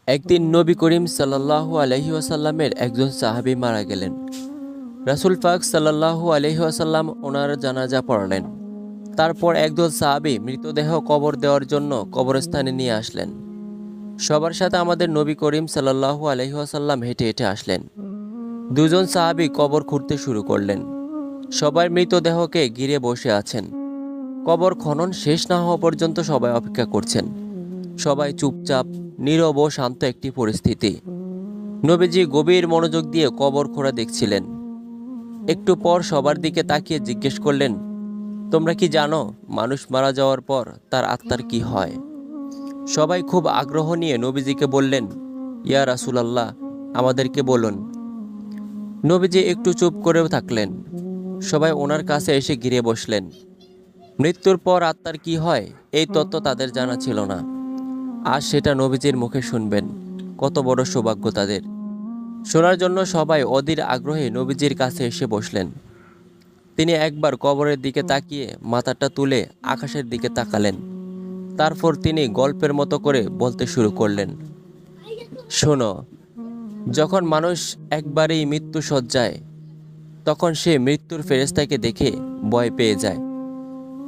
একদিন নবী করিম সাল্লাল্লাহু আলাইহি ওয়াসাল্লামের একজন সাহাবী মারা গেলেন। রাসূল পাক সাল্লাল্লাহু আলাইহি ওয়াসাল্লাম ওনার জানাজা পড়ালেন। তারপর একদল সাহাবী মৃতদেহ কবর দেওয়ার জন্য কবরস্থানে নিয়ে আসলেন। সবার সাথে আমাদের নবী করিম সাল্লাল্লাহু আলাইহি ওয়াসাল্লাম হেঁটে হেঁটে আসলেন। দুজন সাহাবী কবর খুঁড়তে শুরু করলেন। সবাই মৃতদেহকে ঘিরে বসে আছেন। কবর খনন শেষ না হওয়া পর্যন্ত সবাই অপেক্ষা করছেন। সবাই চুপচাপ, নীরব ও শান্ত একটি পরিস্থিতি। নবীজি গভীর মনোযোগ দিয়ে কবর খোঁড়া দেখছিলেন। একটু পর সবার দিকে তাকিয়ে জিজ্ঞেস করলেন, তোমরা কি জানো মানুষ মারা যাওয়ার পর তার আত্মার কি হয়? সবাই খুব আগ্রহ নিয়ে নবীজিকে বললেন, ইয়া রাসূলুল্লাহ, আমাদেরকে বলুন। নবীজি একটু চুপ করেও থাকলেন। সবাই ওনার কাছে এসে ঘিরে বসলেন। মৃত্যুর পর আত্মার কি হয় এই তত্ত্ব তাদের জানা ছিল না। আজ সেটা নবীজির মুখে শুনবেন। কত বড় সৌভাগ্য তাদের! শোনার জন্য সবাই অধীর আগ্রহে নবীজির কাছে এসে বসলেন। তিনি একবার কবরের দিকে তাকিয়ে মাথাটা তুলে আকাশের দিকে তাকালেন। তারপর তিনি গল্পের মতো করে বলতে শুরু করলেন, শোনো, যখন মানুষ একবারেই মৃত্যু শয্যায়, তখন সে মৃত্যুর ফেরেশতাকে দেখে ভয় পেয়ে যায়।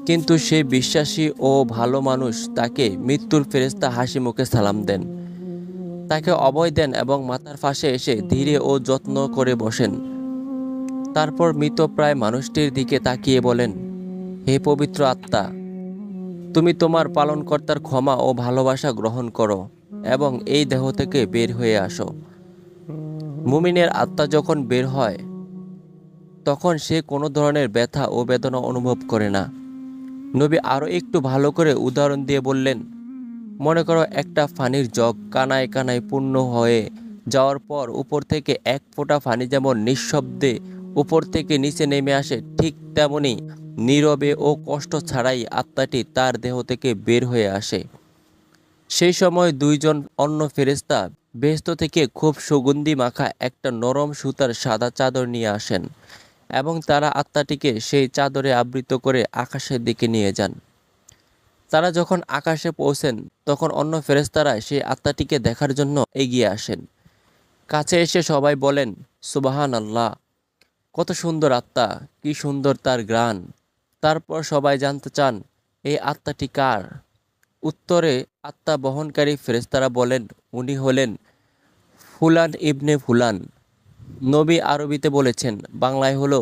কিন্তু সে বিশ্বাসী ও ভালো মানুষ তাকে মৃত্যুর ফেরেশতা হাসি মুখে সালাম দেন, তাকে অভয় দেন এবং মাথার পাশে এসে ধীরে ও যত্ন করে বসেন। তারপর মৃতপ্রায় মানুষটির দিকে তাকিয়ে বলেন, হে পবিত্র আত্মা, তুমি তোমার পালনকর্তার ক্ষমা ও ভালোবাসা গ্রহণ করো এবং এই দেহ থেকে বের হয়ে আসো। মুমিনের আত্মা যখন বের হয়, তখন সে কোনো ধরনের ব্যথা ও বেদনা অনুভব করে না। নবী আরও একটু ভালো করে উদাহরণ দিয়ে বললেন, মনে করো একটা পানির জগ কানায় কানায় পূর্ণ হয়ে যাওয়ার পর উপর থেকে এক ফোঁটা পানি যেমন নিঃশব্দে উপর থেকে নিচে নেমে আসে, ঠিক তেমনি নীরবে ও কষ্ট ছাড়াই আত্মাটি তার দেহ থেকে বের হয়ে আসে। সেই সময় দুইজন অন্য ফেরেশতা বেহেশত থেকে খুব সুগন্ধি মাখা একটা নরম সুতার সাদা চাদর নিয়ে আসেন এবং তারা আত্মাটিকে সেই চাদরে আবৃত করে আকাশের দিকে নিয়ে যান। তারা যখন আকাশে পৌঁছেন, তখন অন্য ফেরেশতারা সেই আত্মাটিকে দেখার জন্য এগিয়ে আসেন। কাছে এসে সবাই বলেন, সুবহান আল্লাহ, কত সুন্দর আত্মা, কি সুন্দর তার ঘ্রাণ। তারপর সবাই জানতে চান, এই আত্মাটি কার? উত্তরে আত্মা বহনকারী ফেরেশতারা বলেন, উনি হলেন ফুলান ইবনে ফুলান। নবী আরবিতে বলেছেন, বাংলায় হলো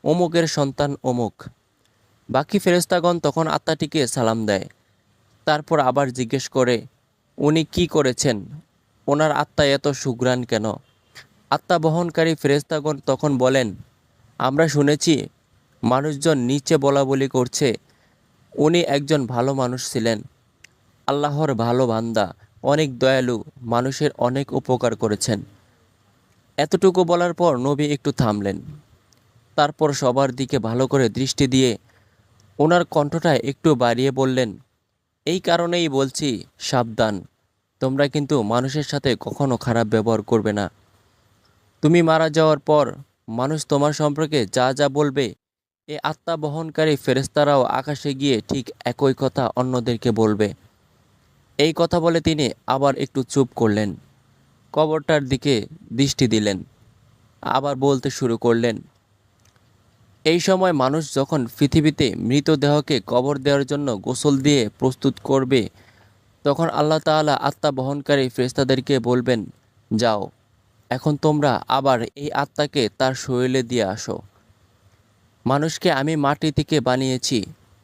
অমুকের সন্তান অমুক। বাকি ফেরেশতাগণ তখন আত্মাটিকে সালাম দেয়। তারপর আবার জিজ্ঞেস করে, উনি কি করেছেন? ওনার আত্মা এত সুঘ্রাণ কেন? আত্মা বহনকারী ফেরেশতাগণ তখন বলেন, আমরা শুনেছি মানুষজন নিচে বলাবলি করছে, উনি একজন ভালো মানুষ ছিলেন, আল্লাহর ভালো বান্দা, অনেক দয়ালু, মানুষের অনেক উপকার করেছেন। এতটুকু বলার পর নবী একটু থামলেন। তারপর সবার দিকে ভালো করে দৃষ্টি দিয়ে ওনার কণ্ঠটা একটু বাড়িয়ে বললেন, এই কারণেই বলছি, সাবধান, তোমরা কিন্তু মানুষের সাথে কখনো খারাপ ব্যবহার করবে না। তুমি মারা যাওয়ার পর মানুষ তোমার সম্পর্কে যা যা বলবে, এ আত্মা বহনকারী ফেরেশতারাও আকাশে গিয়ে ঠিক একই কথা অন্যদেরকে বলবে। এই কথা বলে তিনি আবার একটু চুপ করলেন, কবরটার দিকে দৃষ্টি দিলেন, আবার বলতে শুরু করলেন, এই সময় মানুষ যখন পৃথিবীতে মৃতদেহকে কবর দেওয়ার জন্য গোসল দিয়ে প্রস্তুত করবে, তখন আল্লাহ তাআলা আত্মা বহনকারী ফেরেশতাদেরকে বলবেন, যাও, এখন তোমরা আবার এই আত্মাকে তার শরীরে দিয়ে আসো। মানুষকে আমি মাটি থেকে বানিয়েছি,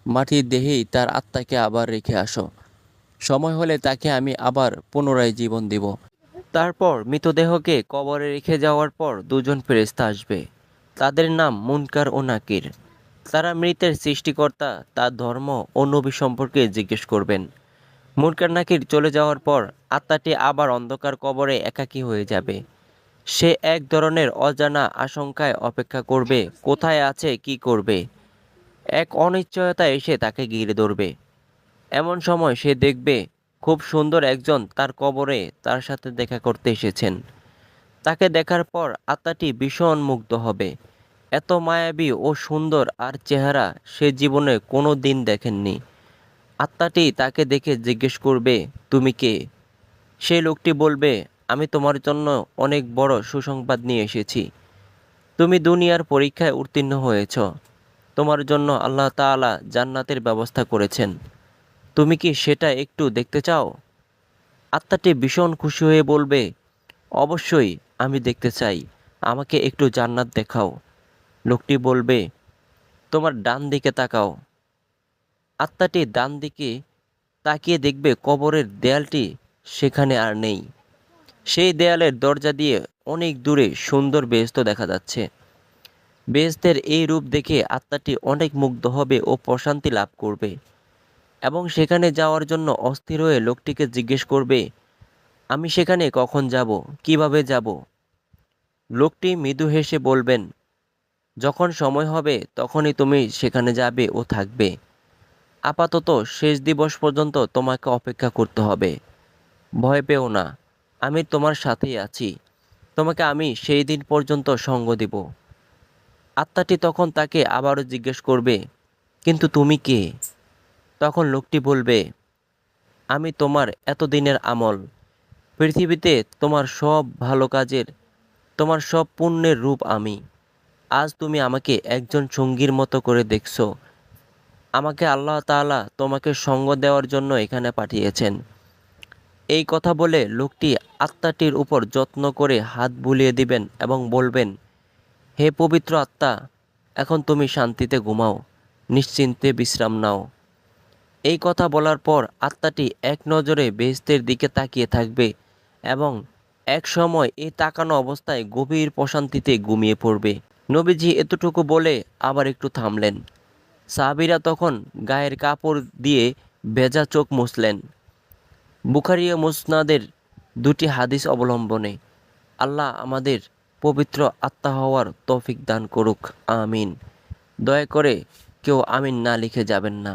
মাটির দেহেই তার আত্মাকে আবার রেখে আসো। সময় হলে তাকে আমি আবার পুনরায় জীবন দিব। তারপর মৃতদেহকে কবরে রেখে যাওয়ার পর দুজন ফেরেশতা আসবে। তাদের নাম মুনকার ও নাকির। তারা মৃতের সৃষ্টিকর্তা, তার ধর্ম ও নবী সম্পর্কে জিজ্ঞেস করবেন। মুনকার নাকির চলে যাওয়ার পর আত্মাটি আবার অন্ধকার কবরে একাকী হয়ে যাবে। সে এক ধরনের অজানা আশঙ্কায় অপেক্ষা করবে, কোথায় আছে, কি করবে। এক অনিশ্চয়তা এসে তাকে ঘিরে ধরবে। এমন সময় সে দেখবে খুব সুন্দর একজন তার কবরে তার সাথে দেখা করতে এসেছেন। তাকে দেখার পর আত্মাটি ভীষণ মুগ্ধ হবে। এত মায়াবী ও সুন্দর আর চেহারা সে জীবনে কোনো দিন দেখেননি। আত্মাটি তাকে দেখে জিজ্ঞেস করবে, তুমি কে? সেই লোকটি বলবে, আমি তোমার জন্য অনেক বড় সুসংবাদ নিয়ে এসেছি। তুমি দুনিয়ার পরীক্ষায় উত্তীর্ণ হয়েছ। তোমার জন্য আল্লাহ তাআলা জান্নাতের ব্যবস্থা করেছেন। তুমি কি সেটা একটু দেখতে চাও? আত্মাটি ভীষণ খুশি হয়ে বলবে, অবশ্যই, আমি দেখতে চাই। আমাকে একটু জান্নাত দেখাও। লোকটি বলবে, তোমার ডান দিকে তাকাও। আত্মাটি ডান দিকে তাকিয়ে দেখবে কবরের দেয়ালটি সেখানে আর নেই। সেই দেয়ালের দরজা দিয়ে অনেক দূরে সুন্দর বেহেশত দেখা যাচ্ছে। বেহেশতের এই রূপ দেখে আত্মাটি অনেক মুগ্ধ হবে ও প্রশান্তি লাভ করবে এবং সেখানে যাওয়ার জন্য অস্থির হয়ে লোকটিকে জিজ্ঞেস করবে, আমি সেখানে কখন যাব, কিভাবে যাব? লোকটি মৃদু হেসে বলবেন, যখন সময় হবে তখনই তুমি সেখানে যাবে ও থাকবে। আপাতত শেষ দিবস পর্যন্ত তোমাকে অপেক্ষা করতে হবে। ভয় পেও না, আমি তোমার সাথেই আছি। তোমাকে আমি সেই দিন পর্যন্ত সঙ্গ দিব। আত্মাটি তখন তাকে আবারও জিজ্ঞেস করবে, কিন্তু তুমি কে? তখন লোকটি বলবে, আমি তোমার এতদিনের আমল, পৃথিবীতে তোমার সব ভালো কাজের, তোমার সব পুণ্যের রূপ আমি। আজ তুমি আমাকে একজন সঙ্গীর মতো করে দেখছো। আমাকে আল্লাহ তাআলা তোমাকে সঙ্গ দেওয়ার জন্য এখানে পাঠিয়েছেন। এই কথা বলে লোকটি আত্মাটির উপর যত্ন করে হাত বুলিয়ে দিবেন এবং বলবেন, হে পবিত্র আত্মা, এখন তুমি শান্তিতে ঘুমাও, নিশ্চিন্তে বিশ্রাম নাও। এই কথা বলার পর আত্মাটি এক নজরে বেহেশতের দিকে তাকিয়ে থাকবে এবং এক সময় এই তাকানো অবস্থায় গভীর প্রশান্তিতে ঘুমিয়ে পড়বে। নবীজি এতটুকু বলে আবার একটু থামলেন। সাহাবীরা তখন গায়ের কাপড় দিয়ে ভেজা চোখ মুছলেন। বুখারী ও মুসনাদের দুটি হাদিস অবলম্বনে আল্লাহ আমাদের পবিত্র আত্মা হওয়ার তৌফিক দান করুক, আমিন। দয়া করে কেউ আমিন না লিখে যাবেন না।